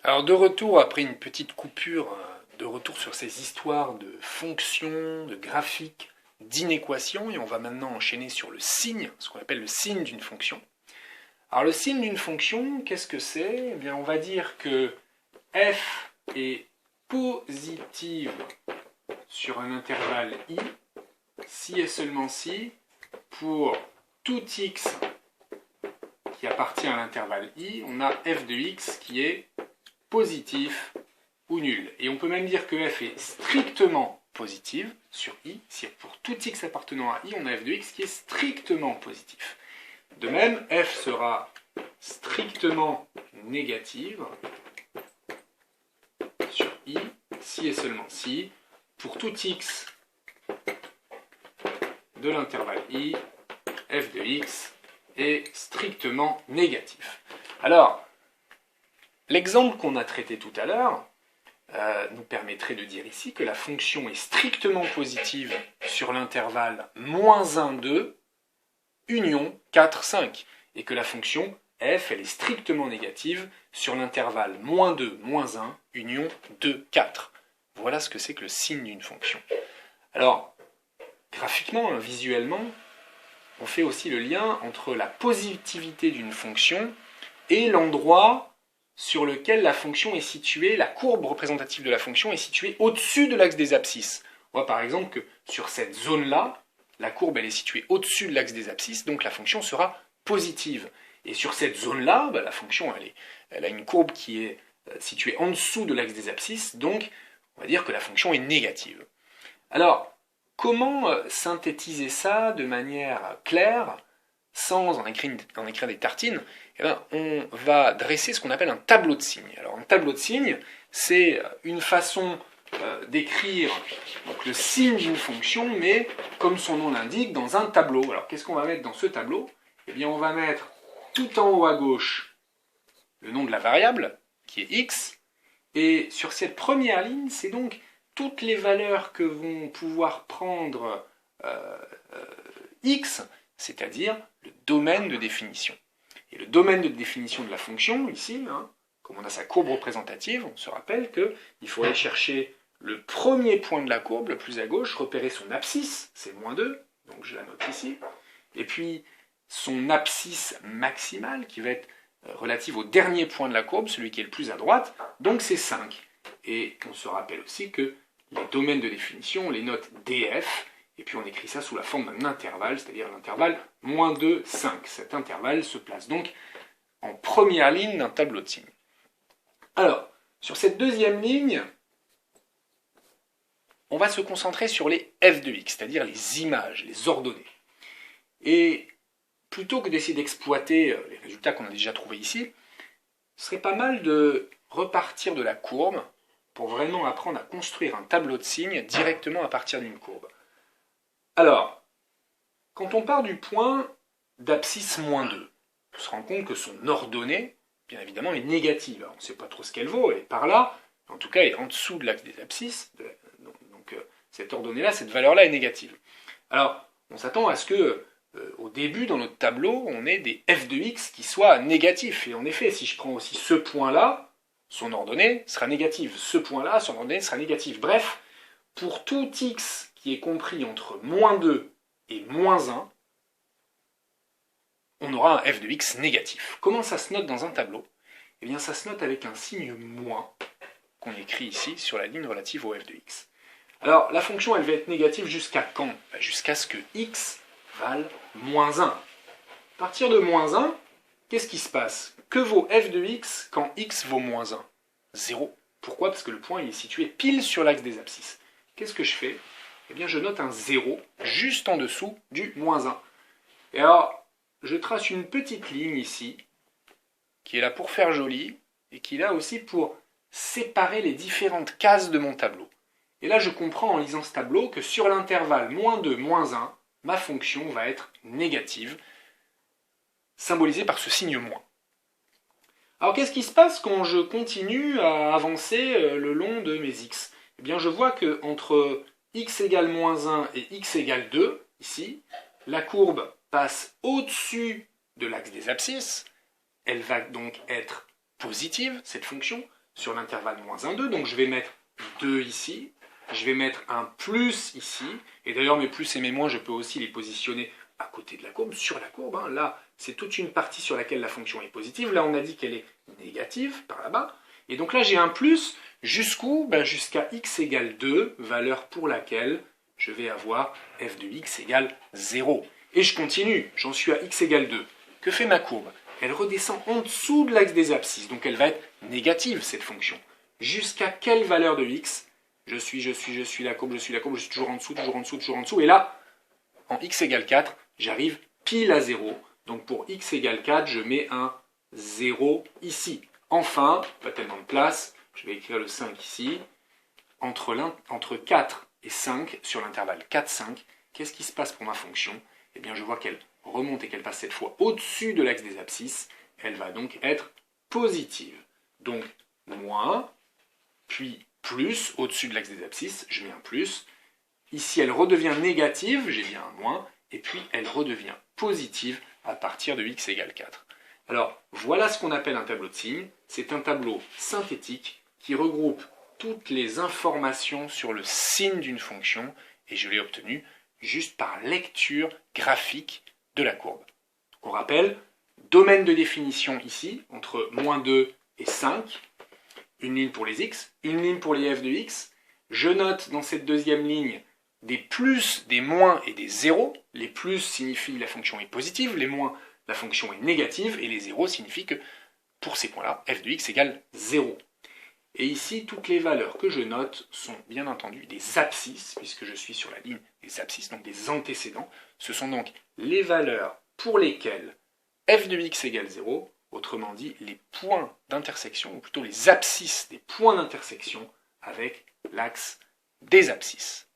Alors de retour après une petite coupure, de retour sur ces histoires de fonctions, de graphiques, d'inéquations, et on va maintenant enchaîner sur le signe, ce qu'on appelle le signe d'une fonction. Alors le signe d'une fonction, qu'est-ce que c'est? Eh bien on va dire que f est positive sur un intervalle i, si et seulement si, pour tout x qui appartient à l'intervalle i, on a f de x qui est positif ou nul. Et on peut même dire que f est strictement positive sur i, si pour tout x appartenant à i, on a f de x qui est strictement positif. De même, f sera strictement négative sur i, si et seulement si, pour tout x de l'intervalle i, f de x est strictement négatif. Alors, l'exemple qu'on a traité tout à l'heure nous permettrait de dire ici que la fonction est strictement positive sur l'intervalle -1, 2, union 4, 5, et que la fonction f, elle est strictement négative sur l'intervalle -2, -1, union 2, 4. Voilà ce que c'est que le signe d'une fonction. Alors, graphiquement, visuellement, on fait aussi le lien entre la positivité d'une fonction et l'endroit sur lequel la fonction est située, la courbe représentative de la fonction est située au-dessus de l'axe des abscisses. On voit par exemple que sur cette zone-là, la courbe elle est située au-dessus de l'axe des abscisses, donc la fonction sera positive. Et sur cette zone-là, la fonction elle a une courbe qui est située en dessous de l'axe des abscisses, donc on va dire que la fonction est négative. Alors, comment synthétiser ça de manière claire, sans en écrire des tartines? Eh bien, on va dresser ce qu'on appelle un tableau de signes. Alors, un tableau de signes, c'est une façon d'écrire le signe d'une fonction, mais comme son nom l'indique, dans un tableau. Alors, qu'est-ce qu'on va mettre dans ce tableau? Eh bien, on va mettre tout en haut à gauche le nom de la variable, qui est x, et sur cette première ligne, c'est donc toutes les valeurs que vont pouvoir prendre x, c'est-à-dire le domaine de définition. Et le domaine de définition de la fonction, ici, comme on a sa courbe représentative, on se rappelle qu'il faut aller chercher le premier point de la courbe, le plus à gauche, repérer son abscisse, c'est -2, donc je la note ici, et puis son abscisse maximale, qui va être relative au dernier point de la courbe, celui qui est le plus à droite, donc c'est 5. Et on se rappelle aussi que les domaines de définition, on les note df, et puis on écrit ça sous la forme d'un intervalle, c'est-à-dire l'intervalle -2, 5. Cet intervalle se place donc en première ligne d'un tableau de signes. Alors, sur cette deuxième ligne, on va se concentrer sur les f de x, c'est-à-dire les images, les ordonnées. Et plutôt que d'essayer d'exploiter les résultats qu'on a déjà trouvés ici, ce serait pas mal de repartir de la courbe pour vraiment apprendre à construire un tableau de signes directement à partir d'une courbe. Alors, quand on part du point d'abscisse -2, on se rend compte que son ordonnée, bien évidemment, est négative. Alors, on ne sait pas trop ce qu'elle vaut, elle est par là, en tout cas, elle est en dessous de l'axe des abscisses, donc cette ordonnée-là, cette valeur-là est négative. Alors, on s'attend à ce que, au début, dans notre tableau, on ait des f de x qui soient négatifs. Et en effet, si je prends aussi ce point-là, son ordonnée sera négative. Ce point-là, son ordonnée sera négative. Bref, pour tout x qui est compris entre -2 et -1, on aura un f de x négatif. Comment ça se note dans un tableau? Eh bien, ça se note avec un signe moins qu'on écrit ici sur la ligne relative au f de x. Alors, la fonction, elle va être négative jusqu'à quand? Jusqu'à ce que x vale -1. À partir de -1, qu'est-ce qui se passe? Que vaut f de x quand x vaut -1? 0. Pourquoi? Parce que le point il est situé pile sur l'axe des abscisses. Qu'est-ce que je fais? Eh bien, je note un 0 juste en dessous du -1. Et alors, je trace une petite ligne ici, qui est là pour faire joli, et qui est là aussi pour séparer les différentes cases de mon tableau. Et là, je comprends en lisant ce tableau que sur l'intervalle -2, -1, ma fonction va être négative, symbolisée par ce signe moins. Alors qu'est-ce qui se passe quand je continue à avancer le long de mes x? Eh bien je vois que entre x égale -1 et x égale 2, ici, la courbe passe au-dessus de l'axe des abscisses, elle va donc être positive, cette fonction, sur l'intervalle moins 1, 2, donc je vais mettre 2 ici, je vais mettre un plus ici, et d'ailleurs mes plus et mes moins, je peux aussi les positionner à côté de la courbe, sur la courbe. Hein. Là, c'est toute une partie sur laquelle la fonction est positive. Là, on a dit qu'elle est négative, par là-bas. Et donc là, j'ai un plus jusqu'où? Jusqu'à x égale 2, valeur pour laquelle je vais avoir f de x égale 0. Et je continue, j'en suis à x égale 2. Que fait ma courbe? Elle redescend en dessous de l'axe des abscisses, donc elle va être négative, cette fonction. Jusqu'à quelle valeur de x? Je suis la courbe, je suis toujours en dessous, toujours en dessous, toujours en dessous. Et là, en x égale 4, j'arrive pile à 0. Donc pour x égale 4, je mets un 0 ici. Enfin, pas tellement de place, je vais écrire le 5 ici. Entre 4 et 5, sur l'intervalle 4, 5, qu'est-ce qui se passe pour ma fonction? Eh bien, je vois qu'elle remonte et qu'elle passe cette fois au-dessus de l'axe des abscisses. Elle va donc être positive. Donc, moins, puis plus, au-dessus de l'axe des abscisses, je mets un plus. Ici, elle redevient négative, j'ai bien un moins, et puis elle redevient positive à partir de x égale 4. Alors, voilà ce qu'on appelle un tableau de signes. C'est un tableau synthétique qui regroupe toutes les informations sur le signe d'une fonction, et je l'ai obtenu juste par lecture graphique de la courbe. Donc on rappelle, domaine de définition ici, entre moins 2 et 5, une ligne pour les x, une ligne pour les f de x. Je note dans cette deuxième ligne des plus, des moins et des zéros. Les plus signifient la fonction est positive, les moins, la fonction est négative, et les zéros signifient que pour ces points-là, f de x égale 0. Et ici, toutes les valeurs que je note sont bien entendu des abscisses, puisque je suis sur la ligne des abscisses, donc des antécédents. Ce sont donc les valeurs pour lesquelles f de x égale 0, autrement dit, les points d'intersection, ou plutôt les abscisses des points d'intersection avec l'axe des abscisses.